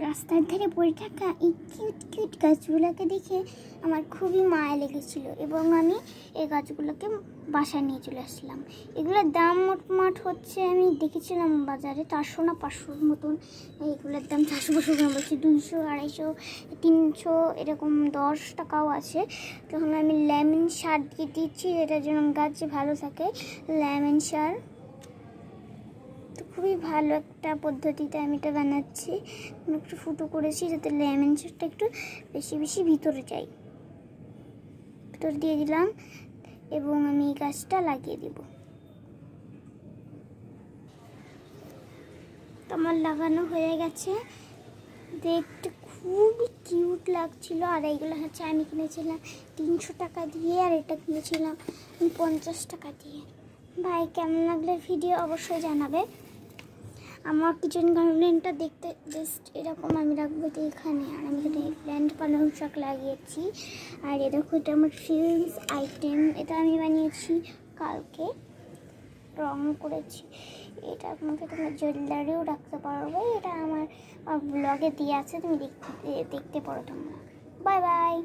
রাস্তার ধারে পড়ে থাকা এই কিউট কিউট গাছগুলোকে দেখে আমার খুবই মায়া লেগেছিল এবং আমি এই গাছগুলোকে বাসায় নিয়ে চলে আসলাম। এগুলোর দাম মোটমাট হচ্ছে, আমি দেখেছিলাম বাজারে 400 না 500 মতন। এইগুলোর দাম 400-500 গ্রাম বলছি, 200, 250, 300 এরকম 10 টাকাও আছে। তখন আমি লেমন সার দিয়ে দিচ্ছি, এটার জন্য গাছ ভালো থাকে। লেমন সার তো খুবই ভালো একটা পদ্ধতিতে আমি এটা বানাচ্ছি। একটু ফুটো করেছি যাতে লেমন সারটা একটু বেশি বেশি ভিতরে যায়। ভিতরে দিয়ে দিলাম এবং আমি এই গাছটা লাগিয়ে দেব। তো আমার লাগানো হয়ে গেছে, দেখতে খুবই কিউট লাগছিল। আর এইগুলো হচ্ছে আমি কিনেছিলাম 300 টাকা দিয়ে, আর এটা কিনেছিলাম 50 টাকা দিয়ে। ভাই কেমন লাগলে ভিডিও অবশ্যই জানাবে। আমার কিচেন গার্ডেনটা দেখতে জাস্ট এরকম আমি রাখবো এখানে। আর আমি এখানে প্ল্যান্ট পালং শাক লাগিয়েছি। আর এ দেখো, এটা আমার ফিল্মস আইটেম, এটা আমি বানিয়েছি কালকে, রং করেছি। এটা তোমাকে তোমার জুয়েলারিও রাখতে পারবে। এটা আমার ব্লগে দিয়ে আছে, তুমি দেখতে পারো তোমরা। Bye bye.